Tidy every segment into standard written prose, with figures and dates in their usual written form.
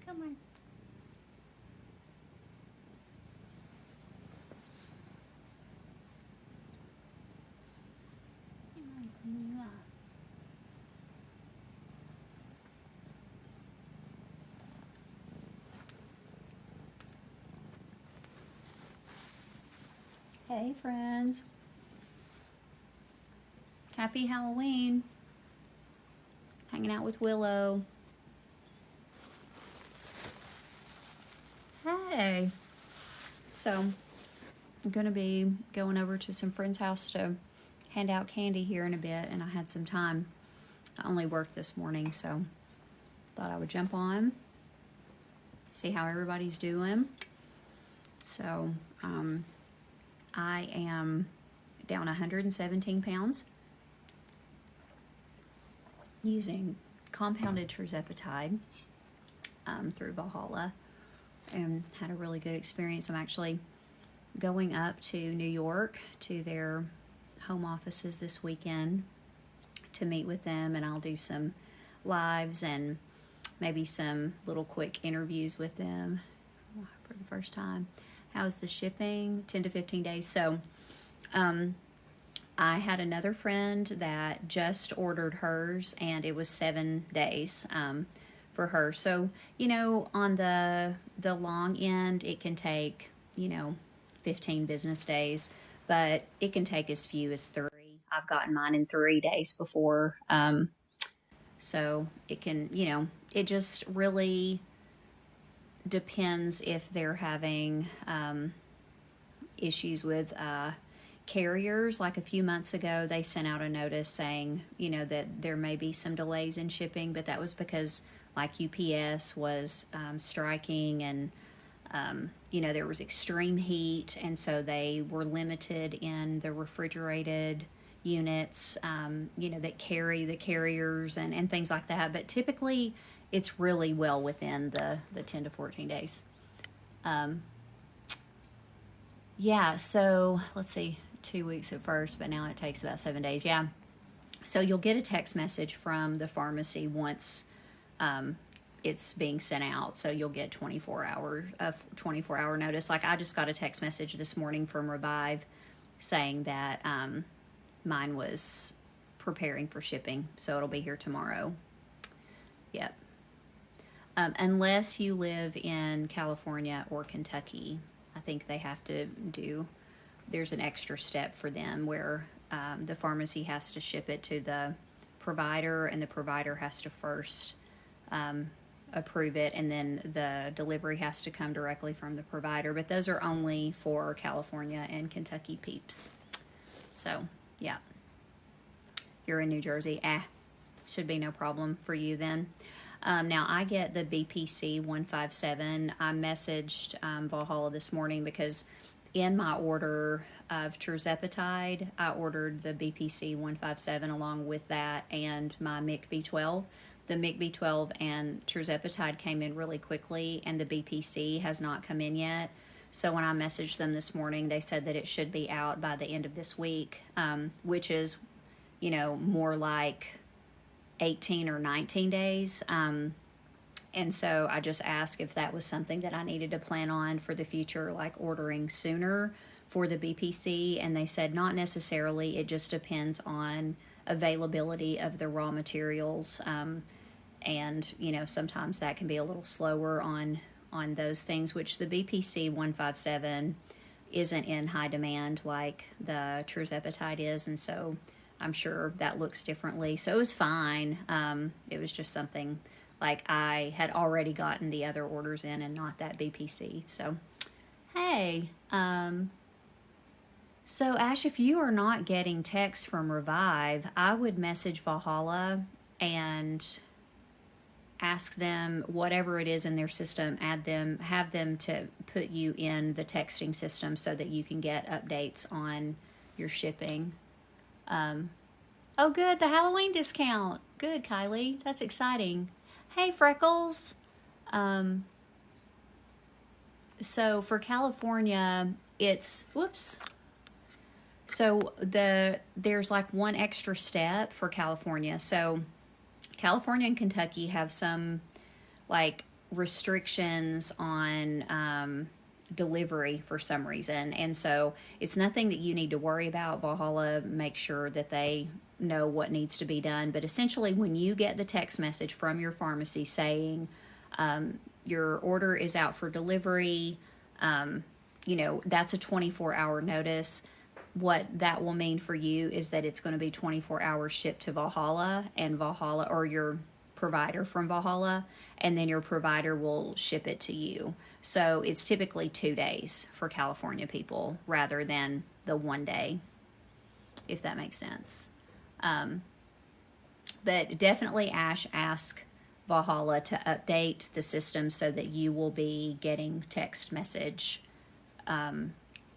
Come on. Come on, clean you up. Hey, friends. Happy Halloween. Hanging out with Willow. Hey. So, I'm going to be going over to some friend's house to hand out candy here in a bit, and I had some time. I only worked this morning, so thought I would jump on, see how everybody's doing. So, I am down 117 pounds using compounded tirzepatide through Valhalla, and had a really good experience. I'm actually going up to New York to their home offices this weekend to meet with them, and I'll do some lives and maybe some little quick interviews with them for the first time. How's the shipping? 10 to 15 days. So I had another friend that just ordered hers, and it was 7 days for her. So, you know, on the long end, it can take, 15 business days, but it can take as few as 3. I've gotten mine in 3 days before. So it can, it just really depends if they're having issues with carriers. Like a few months ago, they sent out a notice saying, that there may be some delays in shipping, but that was because like UPS was striking, and there was extreme heat, and so they were limited in the refrigerated units, that carry the carriers and things like that. But typically, it's really well within the 10 to 14 days. Yeah, so let's see, 2 weeks at first, but now it takes about 7 days. Yeah. So you'll get a text message from the pharmacy once it's being sent out. So you'll get 24-hour notice. Like I just got a text message this morning from Revive saying that mine was preparing for shipping, so it'll be here tomorrow. Yep. Unless you live in California or Kentucky, I think they have to there's an extra step for them where the pharmacy has to ship it to the provider, and the provider has to first approve it, and then the delivery has to come directly from the provider. But those are only for California and Kentucky peeps. So, yeah. You're in New Jersey. Should be no problem for you then. Now, I get the BPC 157. I messaged Valhalla this morning because in my order of tirzepatide, I ordered the BPC 157 along with that and my MIC B12. The MIC B12 and tirzepatide came in really quickly, and the BPC has not come in yet. So when I messaged them this morning, they said that it should be out by the end of this week, which is, more like 18 or 19 days. And so I just asked if that was something that I needed to plan on for the future, like ordering sooner for the BPC. And they said not necessarily. It just depends on availability of the raw materials. And, sometimes that can be a little slower on those things, which the BPC 157 isn't in high demand like the tirzepatide is. And so I'm sure that looks differently. So it was fine. It was just something like I had already gotten the other orders in and not that BPC. So, hey. So Ash, if you are not getting texts from Revive, I would message Valhalla and ask them whatever it is in their system, have them to put you in the texting system so that you can get updates on your shipping. Oh, good, the Halloween discount. Good, Kylie. That's exciting. Hey, Freckles. So for California, it's, whoops. So there's like one extra step for California. So California and Kentucky have some like restrictions on delivery for some reason. And so it's nothing that you need to worry about. Valhalla makes sure that they know what needs to be done. But essentially, when you get the text message from your pharmacy saying your order is out for delivery, that's a 24-hour notice. What that will mean for you is that it's going to be 24 hours shipped to Valhalla, and Valhalla, or your provider from Valhalla, and then your provider will ship it to you. So it's typically 2 days for California people rather than the 1 day, if that makes sense. But definitely ask Valhalla to update the system so that you will be getting text message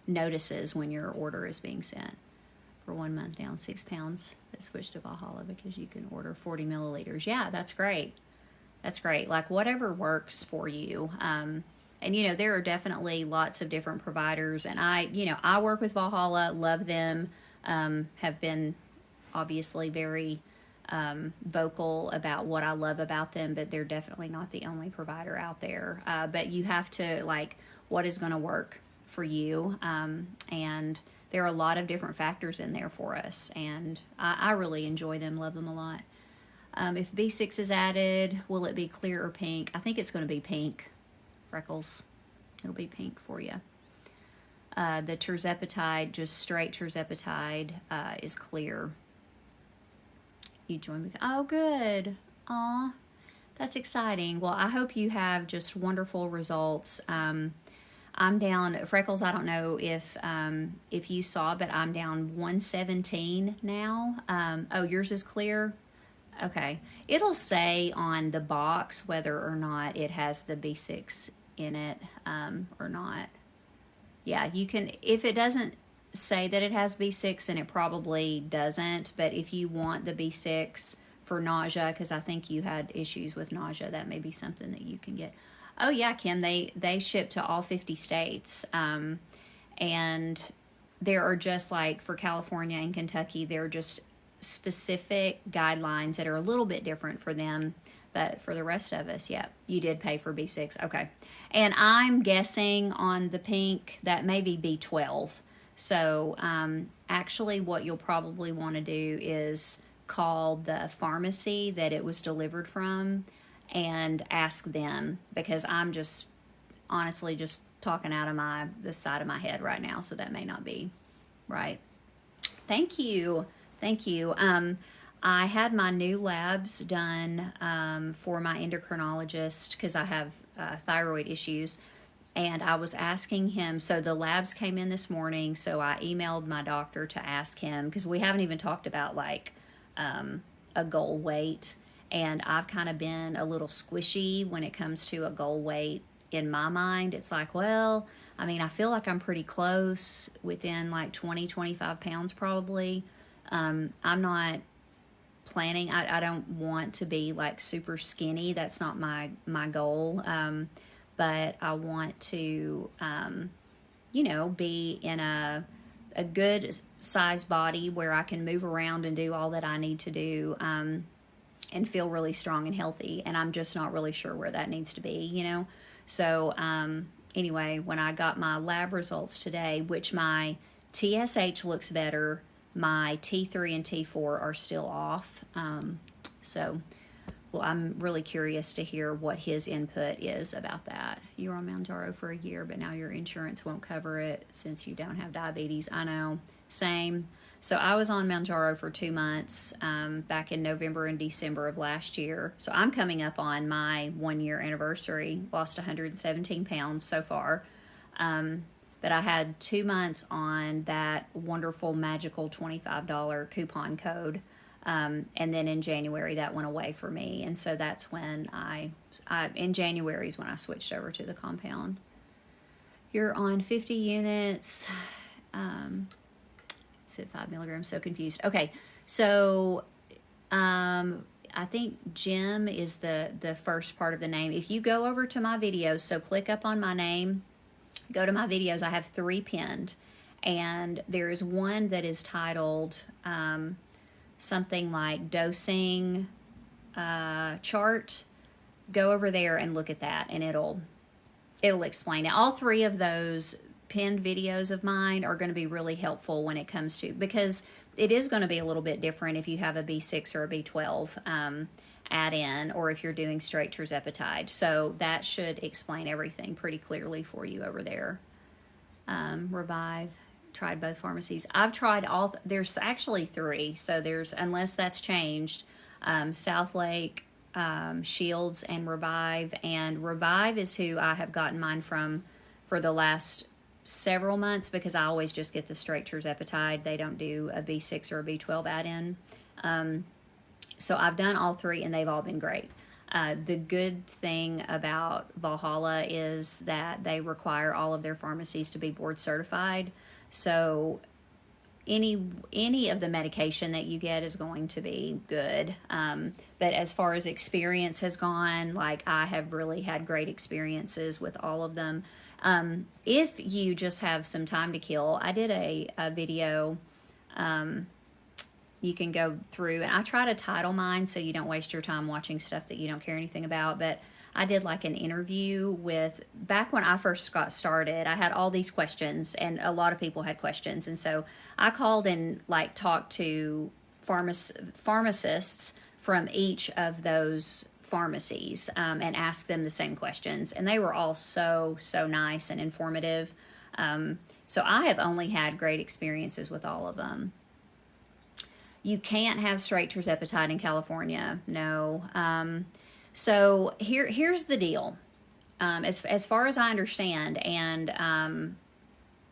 notices when your order is being sent. For 1 month down 6 pounds, that switched to Valhalla because you can order 40 milliliters. Yeah, that's great. That's great. Like whatever works for you. And there are definitely lots of different providers, and I work with Valhalla, love them, have been obviously very vocal about what I love about them, but they're definitely not the only provider out there. But you have to what is going to work for you, and there are a lot of different factors in there for us, and I really enjoy them, love them a lot. If B6 is added, will it be clear or pink? I think it's going to be pink, Freckles. It'll be pink for you. The tirzepatide, just straight tirzepatide, is clear. You join me. Oh, good. Aw, that's exciting. Well, I hope you have just wonderful results. I'm down, Freckles, I don't know if you saw, but I'm down 117 now. Oh, yours is clear? Okay. It'll say on the box whether or not it has the B6 in it or not. Yeah, you can, if it doesn't say that it has B6, then it probably doesn't. But if you want the B6 for nausea, because I think you had issues with nausea, that may be something that you can get. Oh yeah, Kim, they ship to all 50 states. And there are just for California and Kentucky, there are just specific guidelines that are a little bit different for them. But for the rest of us, yeah, you did pay for B6. Okay. And I'm guessing on the pink that may be B12. So actually what you'll probably want to do is call the pharmacy that it was delivered from and ask them, because I'm just honestly just talking out of the side of my head right now, so that may not be right. Thank you. I had my new labs done for my endocrinologist because I have thyroid issues, and I was asking him, so the labs came in this morning, so I emailed my doctor to ask him, because we haven't even talked about a goal weight. And I've kind of been a little squishy when it comes to a goal weight in my mind. It's I feel like I'm pretty close, within 20, 25 pounds probably. I'm not planning, I don't want to be super skinny. That's not my goal. But I want to, be in a good size body where I can move around and do all that I need to do. And feel really strong and healthy, and I'm just not really sure where that needs to be, So anyway, when I got my lab results today, which my TSH looks better, my T3 and T4 are still off. Well, I'm really curious to hear what his input is about that. You were on Mounjaro for a year, but now your insurance won't cover it since you don't have diabetes. I know, same. So I was on Mounjaro for 2 months back in November and December of last year. So I'm coming up on my 1-year anniversary. Lost 117 pounds so far. But I had 2 months on that wonderful, magical $25 coupon code. And then in January, that went away for me. And so that's when in January is when I switched over to the compound. You're on 50 units. Said 5 milligrams, so confused. Okay, so I think Jim is the first part of the name. If you go over to my videos, so click up on my name, go to my videos, I have 3 pinned, and there is one that is titled something like dosing chart, go over there and look at that, and it'll explain it. All three of those pinned videos of mine are going to be really helpful when it comes to, because it is going to be a little bit different if you have a B6 or a B12 add in, or if you're doing straight tirzepatide. So that should explain everything pretty clearly for you over there. Revive, tried both pharmacies. I've tried all, there's actually three. So there's, unless that's changed, Southlake, Shields, and Revive. And Revive is who I have gotten mine from for the last several months, because I always just get the straight tirzepatide. They don't do a B6 or a B12 add-in. So I've done all three, and they've all been great. The good thing about Valhalla is that they require all of their pharmacies to be board certified. So any of the medication that you get is going to be good. But as far as experience has gone, like, I have really had great experiences with all of them. If you just have some time to kill, I did a video, you can go through, and I try to title mine so you don't waste your time watching stuff that you don't care anything about. But I did like an interview with, back when I first got started, I had all these questions, and a lot of people had questions. And so I called and like talked to pharmacists from each of those pharmacies, and asked them the same questions. And they were all so nice and informative. So I have only had great experiences with all of them. You can't have straight tirzepatide in California. No. So here's the deal. As far as I understand, and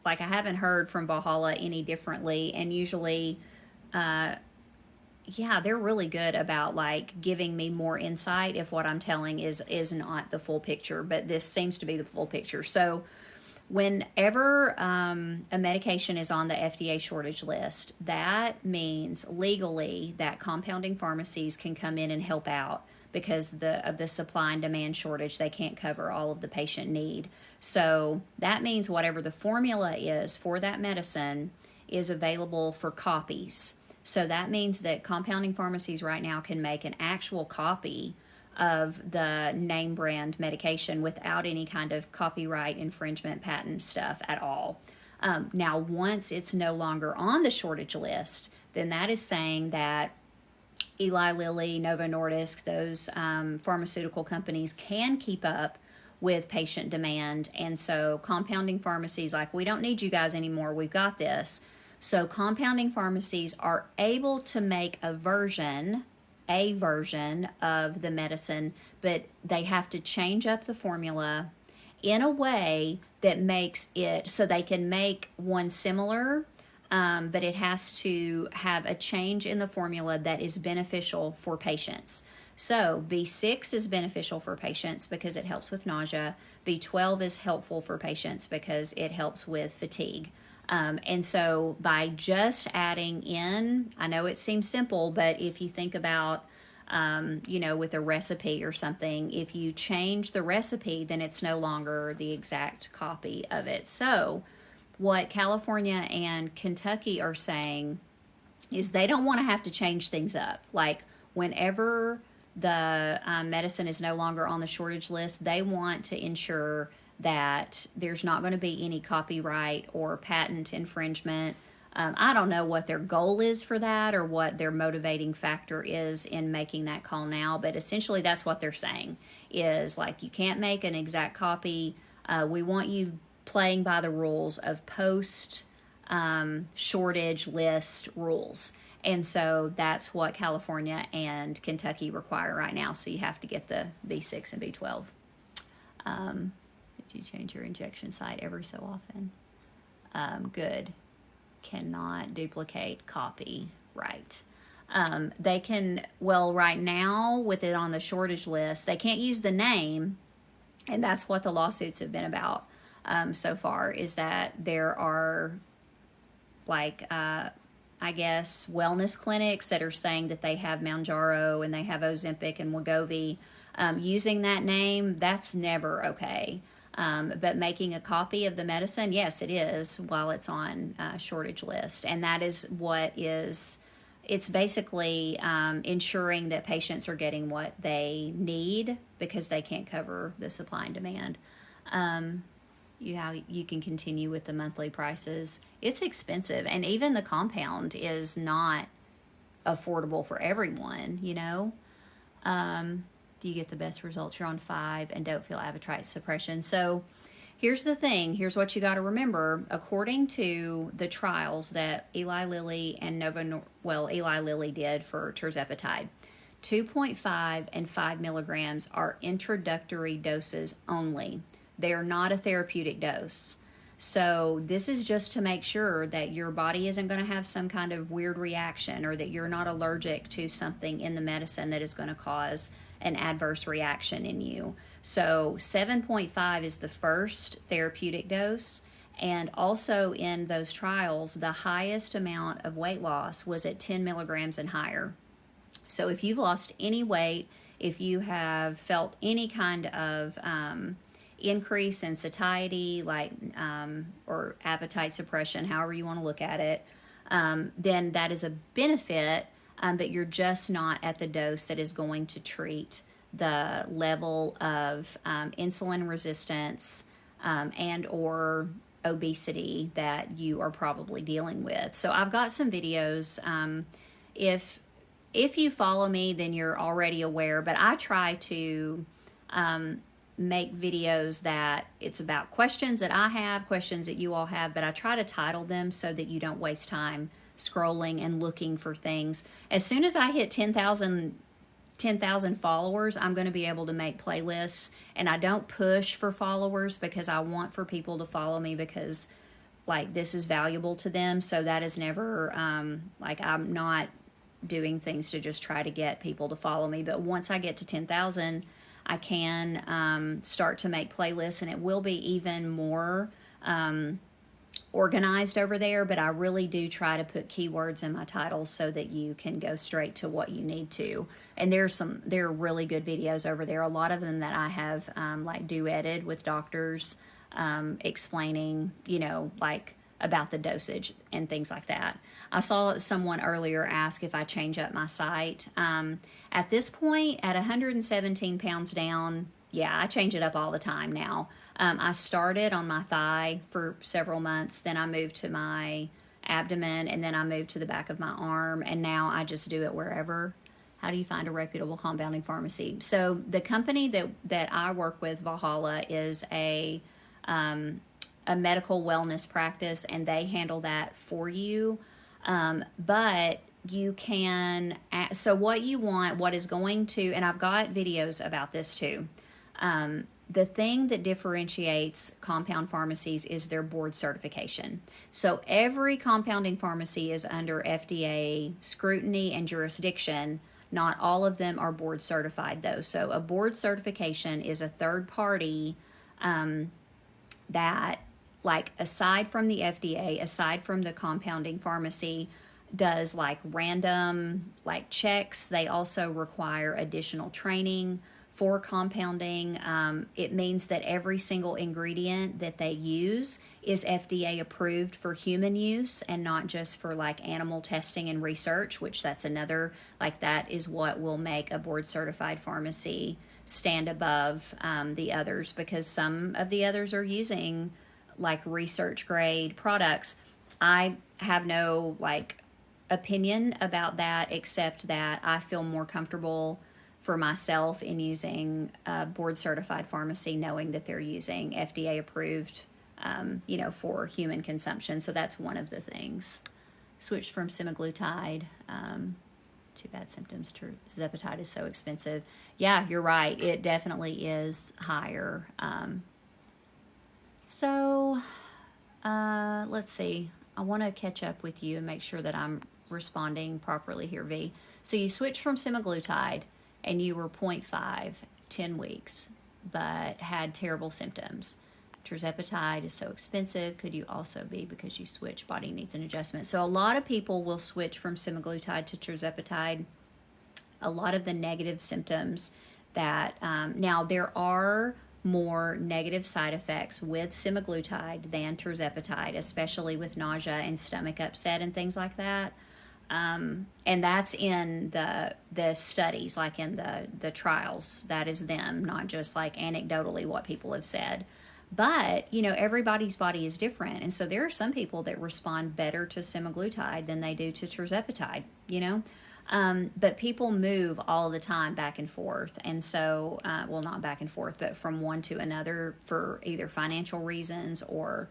like, I haven't heard from Valhalla any differently, and usually, yeah, they're really good about like giving me more insight if what I'm telling is not the full picture, but this seems to be the full picture. So whenever a medication is on the FDA shortage list, that means legally that compounding pharmacies can come in and help out, because of the supply and demand shortage. They can't cover all of the patient need. So that means whatever the formula is for that medicine is available for copies. So that means that compounding pharmacies right now can make an actual copy of the name brand medication without any kind of copyright infringement, patent stuff at all. Now, once it's no longer on the shortage list, then that is saying that Eli Lilly, Novo Nordisk, those pharmaceutical companies can keep up with patient demand. And so compounding pharmacies, like, we don't need you guys anymore, we've got this. So compounding pharmacies are able to make a version of the medicine, but they have to change up the formula in a way that makes it so they can make one similar, but it has to have a change in the formula that is beneficial for patients. So B6 is beneficial for patients because it helps with nausea. B12 is helpful for patients because it helps with fatigue. And so by just adding in, I know it seems simple, but if you think about, with a recipe or something, if you change the recipe, then it's no longer the exact copy of it. So what California and Kentucky are saying is they don't want to have to change things up. Like, whenever the medicine is no longer on the shortage list, they want to ensure that there's not going to be any copyright or patent infringement. I don't know what their goal is for that, or what their motivating factor is in making that call now, but essentially that's what they're saying, is like, you can't make an exact copy. We want you playing by the rules of post shortage list rules. And so that's what California and Kentucky require right now. So you have to get the B6 and B12. Did you change your injection site every so often? Good. Cannot duplicate copy. Right. They can, well, right now with it on the shortage list, they can't use the name. And that's what the lawsuits have been about so far, is that there are, like, I guess, wellness clinics that are saying that they have Mounjaro and they have Ozempic and Wegovy. Using that name, that's never okay. But making a copy of the medicine, yes, it is, while it's on shortage list. And that is what is it's basically ensuring that patients are getting what they need because they can't cover the supply and demand. You can continue with the monthly prices. It's expensive, and even the compound is not affordable for everyone, you know. You get the best results. You're on 5 and don't feel appetite suppression. So here's the thing. Here's what you got to remember. According to the trials that Eli Lilly and Eli Lilly did for tirzepatide, 2.5 and 5 milligrams are introductory doses only. They are not a therapeutic dose. So this is just to make sure that your body isn't going to have some kind of weird reaction, or that you're not allergic to something in the medicine that is going to cause an adverse reaction in you. So 7.5 is the first therapeutic dose. And also in those trials, the highest amount of weight loss was at 10 milligrams and higher. So if you've lost any weight, if you have felt any kind of increase in satiety, like or appetite suppression, however you want to look at it, then that is a benefit, but you're just not at the dose that is going to treat the level of insulin resistance and or obesity that you are probably dealing with. So I've got some videos. If you follow me, then you're already aware, but I try to make videos that it's about questions that I have, questions that you all have, but I try to title them so that you don't waste time scrolling and looking for things. As soon as I hit 10,000 followers, I'm going to be able to make playlists, and I don't push for followers because I want for people to follow me because like this is valuable to them. So that is never like I'm not doing things to just try to get people to follow me. But once I get to 10,000, I can start to make playlists, and it will be even more organized over there. But I really do try to put keywords in my titles so that you can go straight to what you need to. And there are really good videos over there. A lot of them that I have like duetted with doctors explaining, you know, like about the dosage and things like that. I saw someone earlier ask if I change up my site. At this point, at 117 pounds down, yeah, I change it up all the time now. I started on my thigh for several months, then I moved to my abdomen, and then I moved to the back of my arm, and now I just do it wherever. How do you find a reputable compounding pharmacy? So the company that I work with, Valhalla, is a medical wellness practice, and they handle that for you. But you can, so what you want, what is going to, and I've got videos about this too. The thing that differentiates compound pharmacies is their board certification. So every compounding pharmacy is under FDA scrutiny and jurisdiction. Not all of them are board certified though. So a board certification is a third party that, like, aside from the FDA, aside from the compounding pharmacy, does like random like checks. They also require additional training for compounding. It means that every single ingredient that they use is FDA approved for human use and not just for like animal testing and research, which that's another, like that is what will make a board certified pharmacy stand above the others, because some of the others are using like research grade products. I have no like opinion about that, except that I feel more comfortable for myself in using a board certified pharmacy, knowing that they're using FDA approved, you know, for human consumption. So that's one of the things. Switched from semaglutide. Too bad symptoms. Tirzepatide is so expensive. Yeah, you're right. It definitely is higher. Let's see. I want to catch up with you and make sure that I'm responding properly here, V. So you switched from semaglutide and you were 0.5, 10 weeks, but had terrible symptoms. Tirzepatide is so expensive. Could you also be because you switch, body needs an adjustment? So a lot of people will switch from semaglutide to tirzepatide. A lot of the negative symptoms that, now there are more negative side effects with semaglutide than tirzepatide, especially with nausea and stomach upset and things like that. And that's in the studies, like in the trials. That is them, not just like anecdotally what people have said. But everybody's body is different, and so there are some people that respond better to semaglutide than they do to tirzepatide. But people move all the time back and forth, and so well, not back and forth, but from one to another for either financial reasons or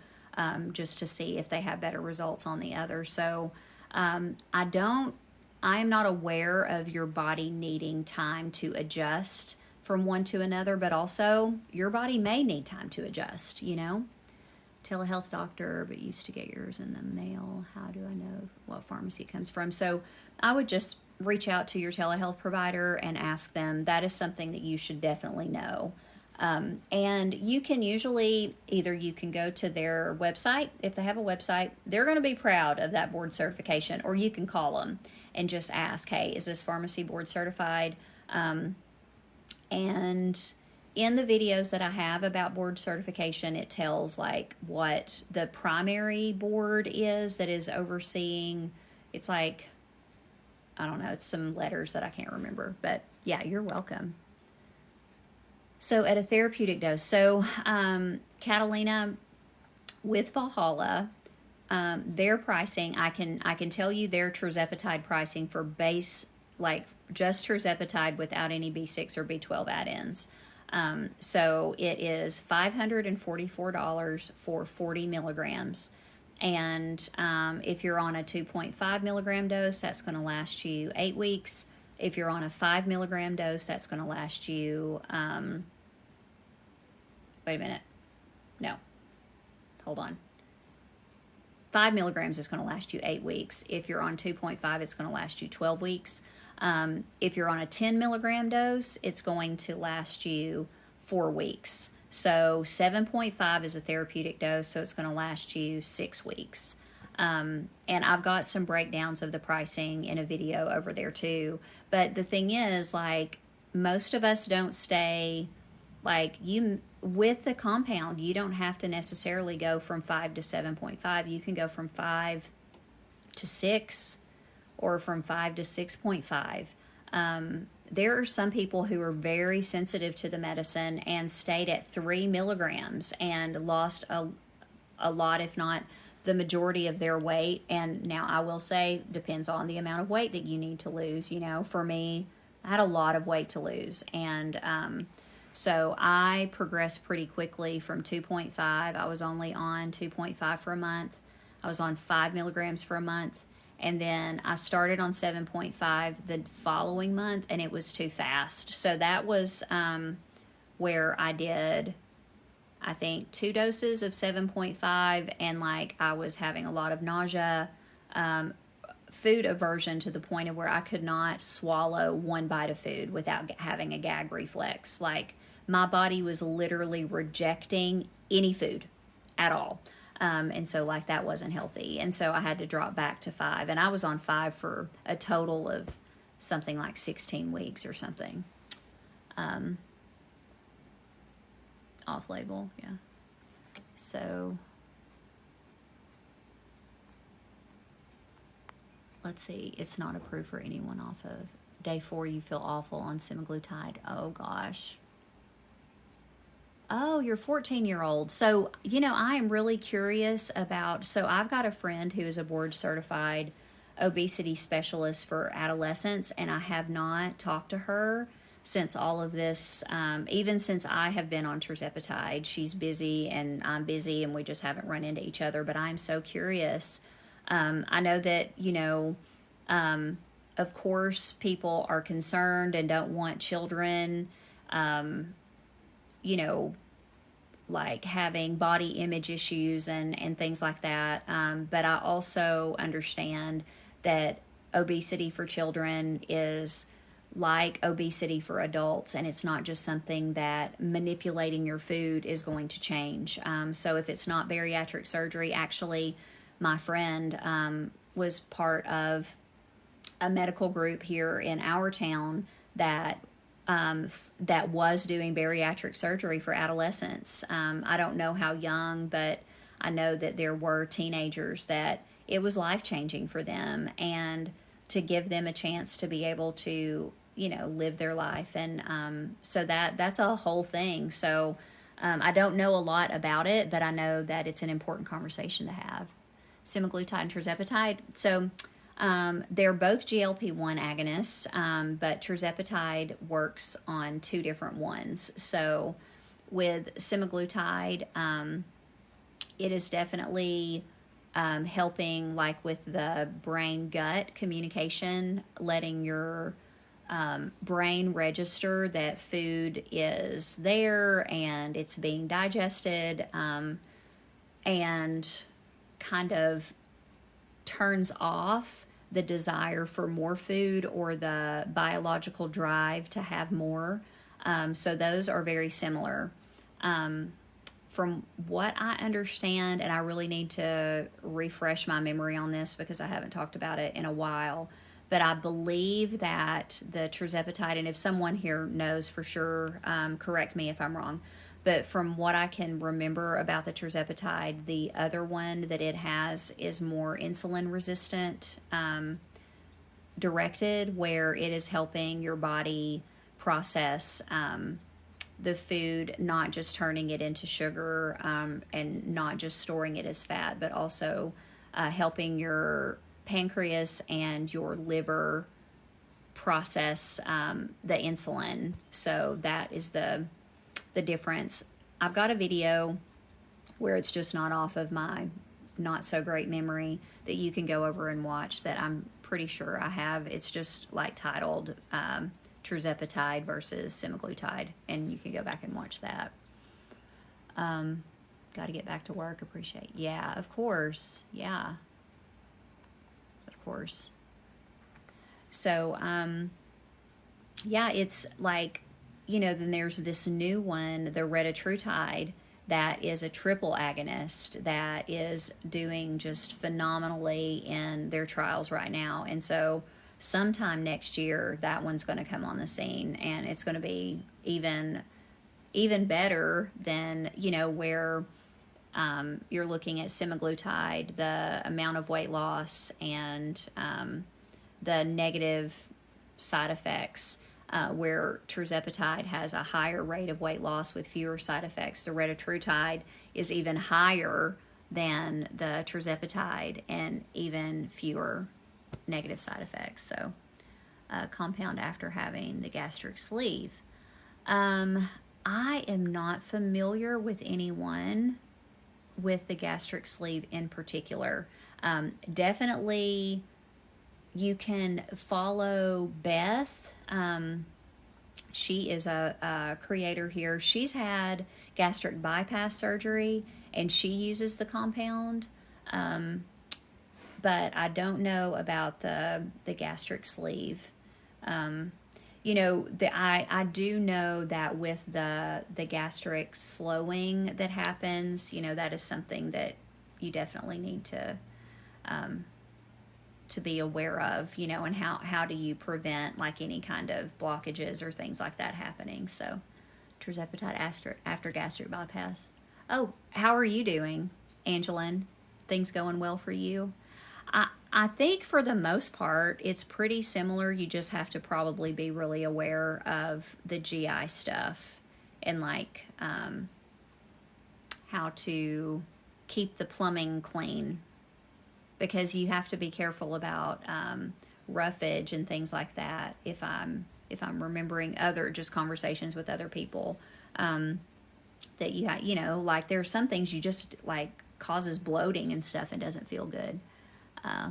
just to see if they have better results on the other. So I am not aware of your body needing time to adjust from one to another, but also your body may need time to adjust. Telehealth doctor, but used to get yours in the mail. How do I know what pharmacy it comes from? So I would just reach out to your telehealth provider and ask them. That is something that you should definitely know. And you can usually, either you can go to their website. If they have a website, they're going to be proud of that board certification, or you can call them and just ask, hey, is this pharmacy board certified? And in the videos that I have about board certification, it tells like what the primary board is that is overseeing. It's like, I don't know, it's some letters that I can't remember, but yeah, you're welcome. So at a therapeutic dose, so Catalina with Valhalla, their pricing, I can tell you their tirzepatide pricing for base, like just tirzepatide without any B6 or B12 add-ins. So it is $544 for 40 milligrams. And if you're on a 2.5 milligram dose, that's going to last you 8 weeks. If you're on a 5 milligram dose, that's going to last you, wait a minute. No, hold on. 5 milligrams is going to last you 8 weeks. If you're on 2.5, it's going to last you 12 weeks. If you're on a 10 milligram dose, it's going to last you 4 weeks. So 7.5 is a therapeutic dose, so it's going to last you 6 weeks. And I've got some breakdowns of the pricing in a video over there too. But the thing is, like, most of us don't stay, like, with the compound, you don't have to necessarily go from 5 to 7.5. You can go from 5 to 6 or from 5 to 6.5. There are some people who are very sensitive to the medicine and stayed at 3 milligrams and lost a lot, if not the majority of their weight. And now I will say, depends on the amount of weight that you need to lose. For me, I had a lot of weight to lose. And so I progressed pretty quickly from 2.5. I was only on 2.5 for a month. I was on 5 milligrams for a month. And then I started on 7.5 the following month, and it was too fast. So that was where I did, I think, 2 doses of 7.5, and like I was having a lot of nausea, food aversion to the point of where I could not swallow one bite of food without having a gag reflex. Like, my body was literally rejecting any food at all. And so, like, that wasn't healthy. And so I had to drop back to 5. And I was on 5 for a total of something like 16 weeks or something. Off label, yeah. So, let's see. It's not approved for anyone off of day 4. You feel awful on semaglutide. Oh, gosh. Oh, you're 14-year-old. So, I am really curious about, so I've got a friend who is a board certified obesity specialist for adolescents, and I have not talked to her since all of this, even since I have been on tirzepatide. She's busy and I'm busy, and we just haven't run into each other, but I'm so curious. I know that, of course, people are concerned and don't want children, like having body image issues and things like that. But I also understand that obesity for children is like obesity for adults, and it's not just something that manipulating your food is going to change. So if it's not bariatric surgery, actually, my friend was part of a medical group here in our town that was doing bariatric surgery for adolescents. I don't know how young, but I know that there were teenagers that it was life-changing for them. And to give them a chance to be able to, you know, live their life. And so that's a whole thing. So I don't know a lot about it, but I know that it's an important conversation to have. Semaglutide and tirzepatide. So they're both GLP-1 agonists, but tirzepatide works on two different ones. So with semaglutide, it is definitely helping, like with the brain-gut communication, letting your brain register that food is there and it's being digested, and kind of turns off the desire for more food or the biological drive to have more. So those are very similar. From what I understand, and I really need to refresh my memory on this because I haven't talked about it in a while, but I believe that the tirzepatide, and if someone here knows for sure, correct me if I'm wrong, but from what I can remember about the tirzepatide, the other one that it has is more insulin resistant directed, where it is helping your body process the food, not just turning it into sugar, and not just storing it as fat, but also helping your pancreas and your liver process the insulin. So that is the difference. I've got a video where it's just not off of my not so great memory that you can go over and watch, that I'm pretty sure I have. It's just like titled tirzepatide versus semaglutide, and you can go back and watch that. Got to get back to work. Appreciate. Yeah, of course. Yeah, of course. So yeah, it's like, you know, then there's this new one, the retatrutide, that is a triple agonist that is doing just phenomenally in their trials right now. And so sometime next year, that one's going to come on the scene, and it's going to be even better than, you know, where you're looking at semaglutide, the amount of weight loss and the negative side effects, where tirzepatide has a higher rate of weight loss with fewer side effects. The retatrutide is even higher than the tirzepatide and even fewer negative side effects. So compound after having the gastric sleeve. I am not familiar with anyone with the gastric sleeve in particular. Definitely you can follow Beth. She is a creator here. She's had gastric bypass surgery and she uses the compound. But I don't know about the gastric sleeve. You know, I do know that with the gastric slowing that happens, you know, that is something that you definitely need to be aware of, you know, and how do you prevent like any kind of blockages or things like that happening. So tirzepatide after gastric bypass. Oh, how are you doing, Angeline? Things going well for you? I think for the most part, it's pretty similar. You just have to probably be really aware of the GI stuff and like how to keep the plumbing clean, because you have to be careful about roughage and things like that. If I'm remembering other just conversations with other people, that you know, like there's some things you just like causes bloating and stuff and doesn't feel good.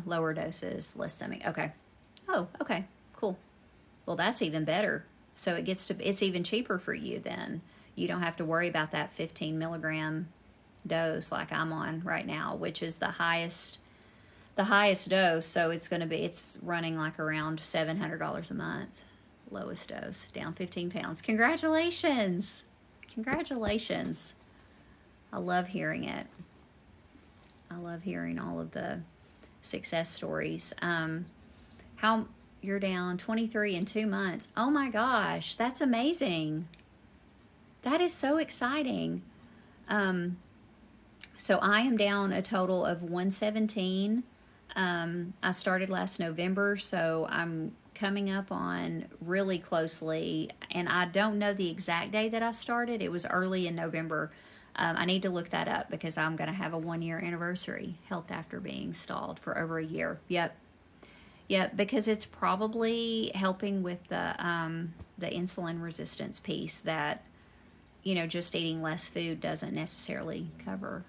Lower doses, less stomach. Okay. Oh, okay. Cool. Well, that's even better. So it's even cheaper for you then. You don't have to worry about that 15 milligram dose like I'm on right now, which is the highest dose. So it's running like around $700 a month. Lowest dose, down 15 pounds. Congratulations. Congratulations. I love hearing it. I love hearing all of the success stories. How you're down 23 in 2 months. Oh my gosh, that's amazing. That is so exciting. So I am down a total of 117. I started last November, so I'm coming up on really closely, and I don't know the exact day that I started. It was early in November. I need to look that up because I'm going to have a 1 year anniversary, helped after being stalled for over a year. Yep. Yep, because it's probably helping with the insulin resistance piece that, just eating less food doesn't necessarily cover.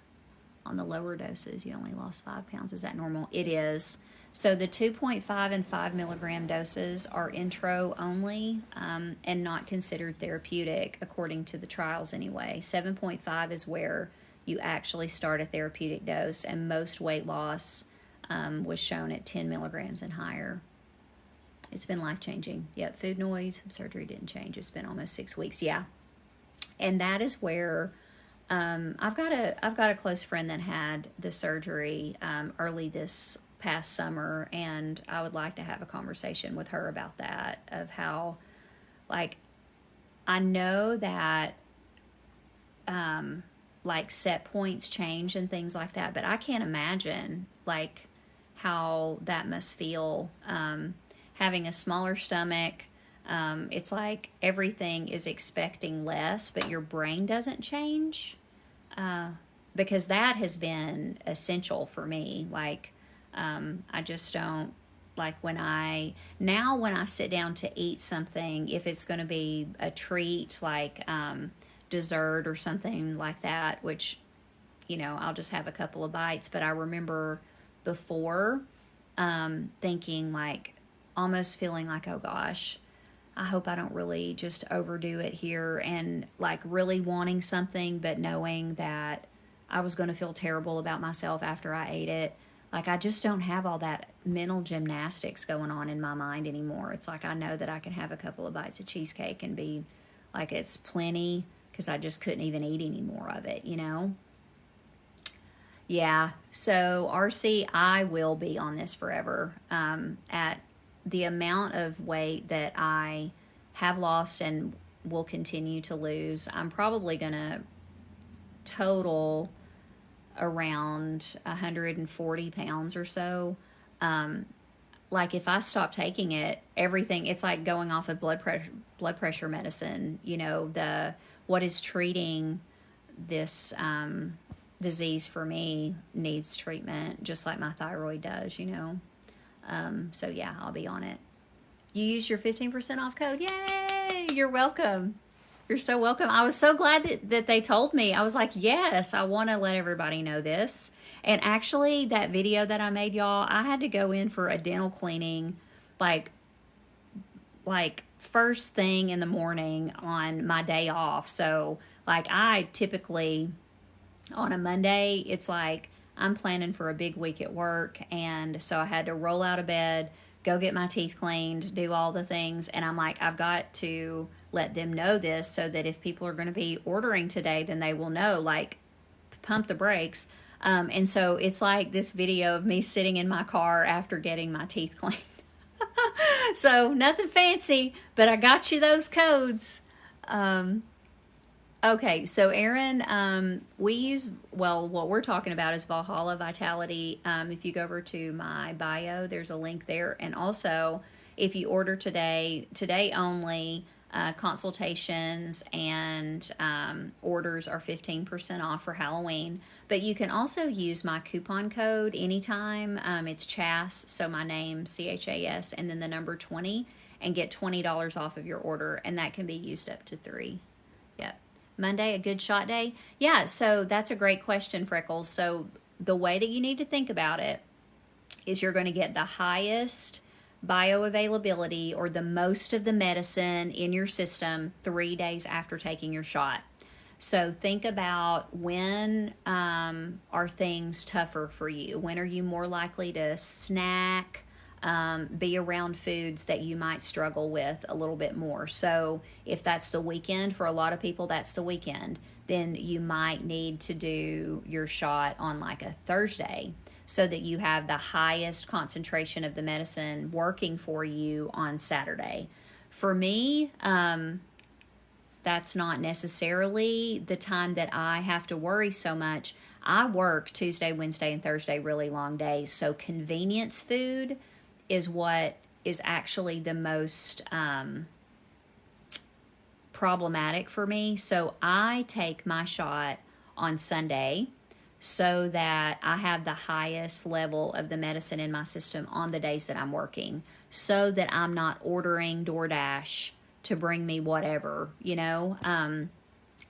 On the lower doses, you only lost 5 pounds. Is that normal? It is. So the 2.5 and 5 milligram doses are intro only, and not considered therapeutic according to the trials anyway. 7.5 is where you actually start a therapeutic dose, and most weight loss was shown at 10 milligrams and higher. It's been life-changing. Yep, food noise, surgery didn't change. It's been almost 6 weeks. Yeah. And that is where I've got a close friend that had the surgery early this past summer, and I would like to have a conversation with her about that, of how, like, I know that like set points change and things like that, but I can't imagine like how that must feel, having a smaller stomach. It's like everything is expecting less, but your brain doesn't change, because that has been essential for me. Like, I just don't, like, when I sit down to eat something, if it's going to be a treat, like dessert or something like that, which, I'll just have a couple of bites. But I remember before thinking, like, almost feeling like, oh gosh, I hope I don't really just overdo it here, and like really wanting something, but knowing that I was going to feel terrible about myself after I ate it. Like, I just don't have all that mental gymnastics going on in my mind anymore. It's like I know that I can have a couple of bites of cheesecake and be like, it's plenty, because I just couldn't even eat any more of it, Yeah, so RC, I will be on this forever. At the amount of weight that I have lost and will continue to lose, I'm probably going to total around 140 pounds or so. Like, if I stop taking it, everything, it's like going off of blood pressure medicine. What is treating this disease for me needs treatment, just like my thyroid does. So yeah, I'll be on it. You use your 15% off code. Yay! You're welcome. You're so welcome. I was so glad that they told me. I was like, yes, I want to let everybody know this. And actually, that video that I made, y'all, I had to go in for a dental cleaning, like first thing in the morning on my day off. So, like, I typically, on a Monday, it's like I'm planning for a big week at work, and so I had to roll out of bed, go get my teeth cleaned, do all the things, and I'm like, I've got to let them know this so that if people are going to be ordering today, then they will know, like, pump the brakes. And so it's like this video of me sitting in my car after getting my teeth cleaned. So nothing fancy, but I got you those codes. Okay, so Erin, what we're talking about is Valhalla Vitality. If you go over to my bio, there's a link there. And also, if you order today only, consultations and orders are 15% off for Halloween. But you can also use my coupon code anytime. It's CHAS, so my name, CHAS, and then the number 20, and get $20 off of your order. And that can be used up to 3. Yep. Monday, a good shot day? Yeah, so that's a great question, Freckles. So the way that you need to think about it is you're going to get the highest bioavailability, or the most of the medicine in your system, 3 days after taking your shot. So think about, when are things tougher for you? When are you more likely to snack, be around foods that you might struggle with a little bit more? So if that's the weekend, for a lot of people that's the weekend, then you might need to do your shot on like a Thursday, so that you have the highest concentration of the medicine working for you on Saturday. For me, that's not necessarily the time that I have to worry so much. I work Tuesday, Wednesday, and Thursday really long days. So convenience food is what is actually the most problematic for me. So I take my shot on Sunday so that I have the highest level of the medicine in my system on the days that I'm working, so that I'm not ordering DoorDash to bring me whatever, you know.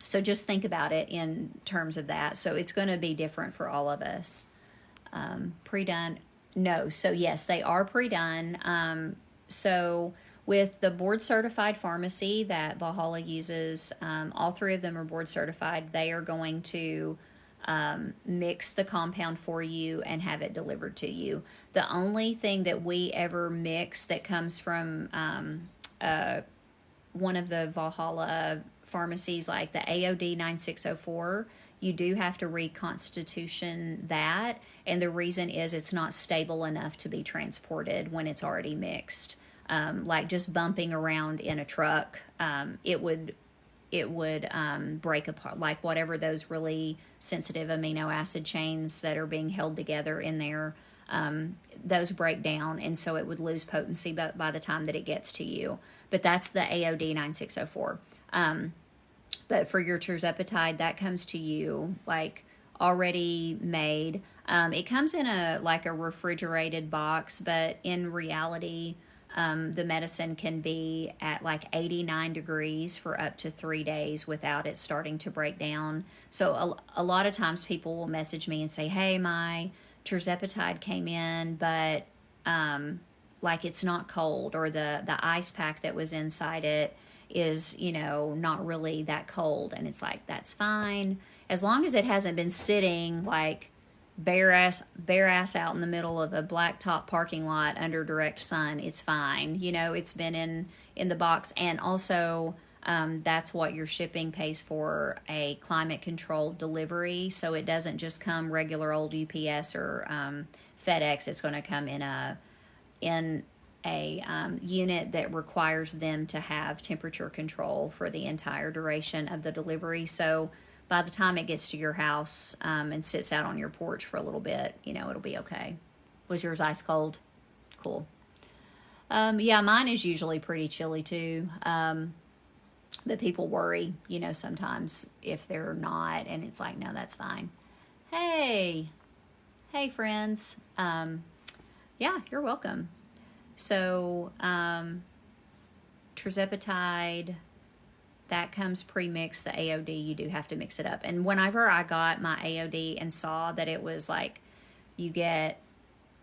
So just think about it in terms of that. So it's going to be different for all of us. Pre-done? No. So yes, they are pre-done. So with the board certified pharmacy that Valhalla uses, all three of them are board certified. They are going to mix the compound for you and have it delivered to you. The only thing that we ever mix that comes from one of the Valhalla pharmacies, like the AOD 9604, you do have to reconstitution that, and the reason is it's not stable enough to be transported when it's already mixed. Like just bumping around in a truck, it would break apart, like whatever those really sensitive amino acid chains that are being held together in there, those break down, and so it would lose potency by the time that it gets to you. But that's the AOD 9604. But for your tirzepatide, that comes to you like already made. It comes in a refrigerated box, but in reality, the medicine can be at like 89 degrees for up to 3 days without it starting to break down. So a lot of times people will message me and say, hey, my tirzepatide came in, but like it's not cold, or the ice pack that was inside it is, you know, not really that cold. And it's like, that's fine. As long as it hasn't been sitting like bare ass out in the middle of a blacktop parking lot under direct sun, it's fine. You know, it's been in the box. And also, that's what your shipping pays for, a climate controlled delivery. So it doesn't just come regular old UPS or FedEx. It's going to come in a unit that requires them to have temperature control for the entire duration of the delivery. So by the time it gets to your house and sits out on your porch for a little bit, you know, it'll be okay. Was yours ice cold? Cool. Yeah, mine is usually pretty chilly too. But people worry, you know, sometimes if they're not, and it's like, no, that's fine. Hey, friends. Yeah, you're welcome. So, tirzepatide, that comes pre-mixed. The AOD, you do have to mix it up. And whenever I got my AOD and saw that it was like, you get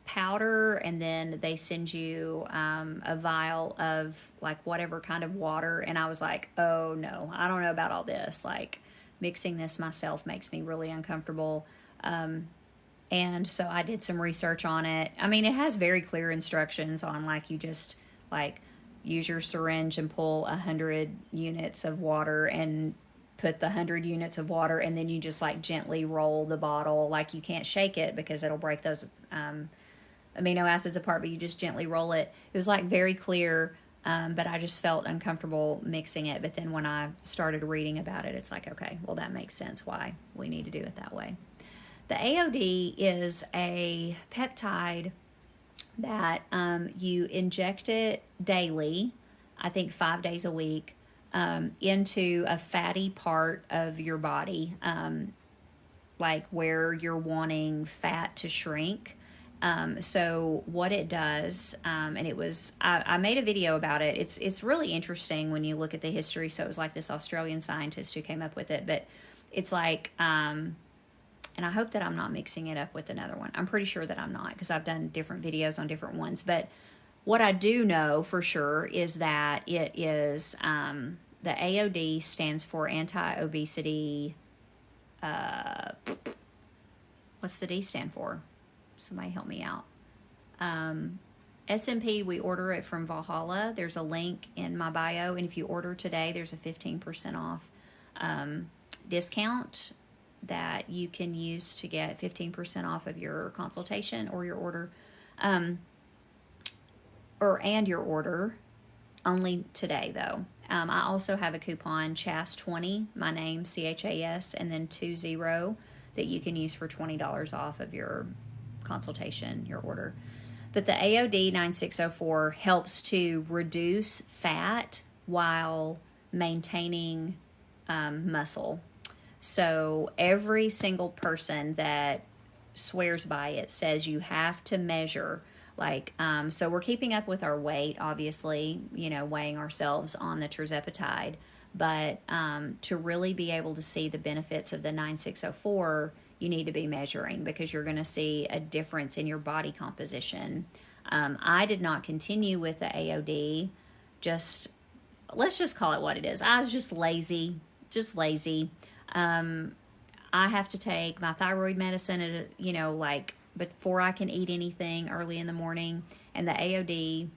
powder and then they send you a vial of like whatever kind of water, and I was like, oh no, I don't know about all this. Like mixing this myself makes me really uncomfortable. And so I did some research on it. I mean, it has very clear instructions on like, you just like use your syringe and pull 100 units of water and put the 100 units of water, and then you just like gently roll the bottle. Like you can't shake it because it'll break those amino acids apart, but you just gently roll it. It was like very clear, but I just felt uncomfortable mixing it. But then when I started reading about it, it's like, okay, well, that makes sense why we need to do it that way. The AOD is a peptide that you inject it daily, I think 5 days a week, into a fatty part of your body, like where you're wanting fat to shrink. So what it does, and it was, I made a video about it. It's really interesting when you look at the history. So it was like this Australian scientist who came up with it, but it's like, and I hope that I'm not mixing it up with another one. I'm pretty sure that I'm not, because I've done different videos on different ones. But what I do know for sure is that it is, the AOD stands for anti-obesity. What's the D stand for? Somebody help me out. SMP, we order it from Valhalla. There's a link in my bio. And if you order today, there's a 15% off discount that you can use to get 15% off of your consultation or your order, and your order only today though. I also have a coupon, CHAS20, my name, CHAS, and then 20, that you can use for $20 off of your consultation, your order. But the AOD 9604 helps to reduce fat while maintaining muscle. So every single person that swears by it says you have to measure, like, so we're keeping up with our weight, obviously, weighing ourselves on the tirzepatide, but to really be able to see the benefits of the 9604, you need to be measuring, because you're going to see a difference in your body composition. I did not continue with the AOD, let's just call it what it is. I was just lazy. I have to take my thyroid medicine at, before I can eat anything early in the morning. And the AOD,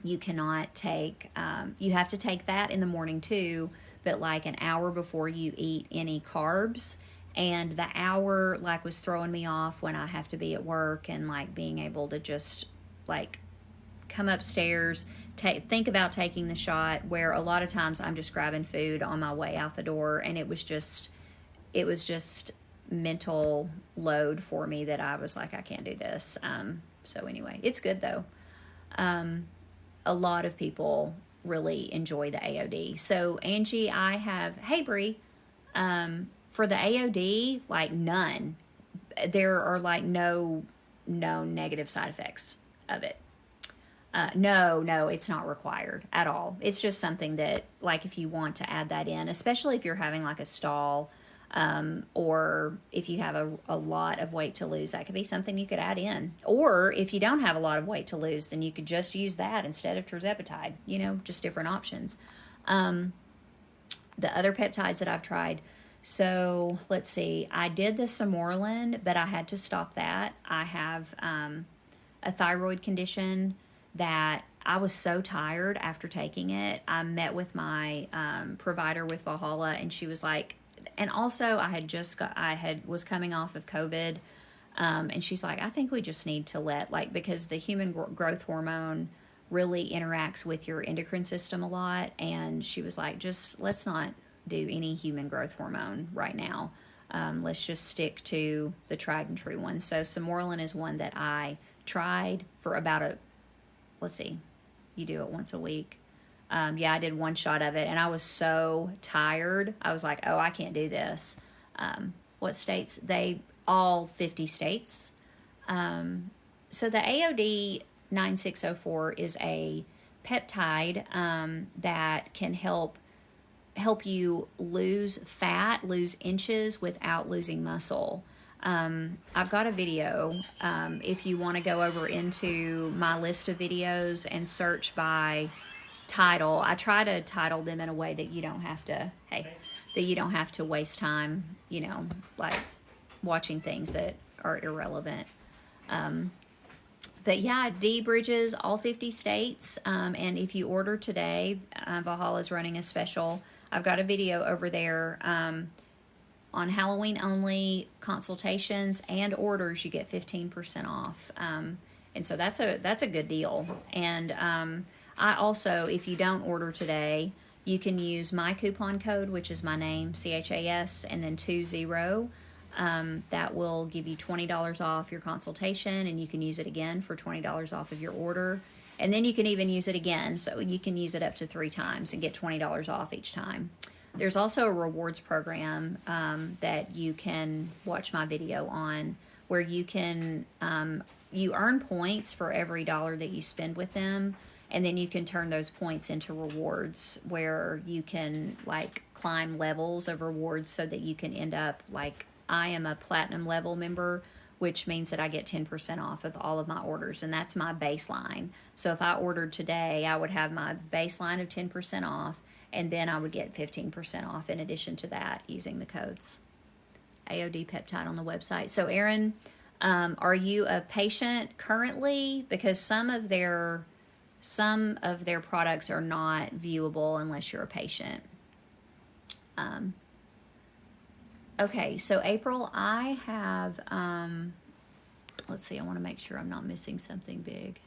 you cannot take, you have to take that in the morning too, but like an hour before you eat any carbs. And the hour was throwing me off when I have to be at work, and being able to just come upstairs, think about taking the shot, where a lot of times I'm just grabbing food on my way out the door, and it was just mental load for me that I was like, I can't do this. So anyway, it's good though. A lot of people really enjoy the AOD. So Angie, hey Bree, for the AOD, none. There are no negative side effects of it. No, it's not required at all. It's just something that, if you want to add that in, especially if you're having a stall, or if you have a lot of weight to lose, that could be something you could add in. Or if you don't have a lot of weight to lose, then you could just use that instead of tirzepatide, just different options. The other peptides that I've tried, so let's see, I did the Sermorelin, but I had to stop that. I have a thyroid condition that I was so tired after taking it. I met with my provider with Valhalla, and she was like, and also I was coming off of COVID, and she's like, I think we just need to because the human growth hormone really interacts with your endocrine system a lot, and she was like, let's not do any human growth hormone right now. Let's just stick to the tried and true ones. So Sermorelin is one that I tried for about let's see, you do it once a week. I did one shot of it, and I was so tired. I was like, oh, I can't do this. What states? All 50 states. So the AOD 9604 is a peptide that can help you lose fat, lose inches without losing muscle. I've got a video. If you want to go over into my list of videos and search by title, I try to title them in a way that you don't have to waste time, watching things that are irrelevant. But yeah, D Bridges, all 50 states. And if you order today, Valhalla's running a special. I've got a video over there. On Halloween only consultations and orders, you get 15% off. And so that's a good deal. And I also, if you don't order today, you can use my coupon code, which is my name, CHAS, and then 20. That will give you $20 off your consultation, and you can use it again for $20 off of your order. And then you can even use it again, so you can use it up to 3 times and get $20 off each time. There's also a rewards program that you can watch my video on, where you can you earn points for every dollar that you spend with them, and then you can turn those points into rewards, where you can climb levels of rewards so that you can end up I am a platinum level member, which means that I get 10% off of all of my orders, and that's my baseline. So if I ordered today, I would have my baseline of 10% off, and then I would get 15% off in addition to that using the codes. AOD peptide on the website. So Erin, are you a patient currently? Because some of their products are not viewable unless you're a patient. Okay, so April, I have, let's see, I want to make sure I'm not missing something big.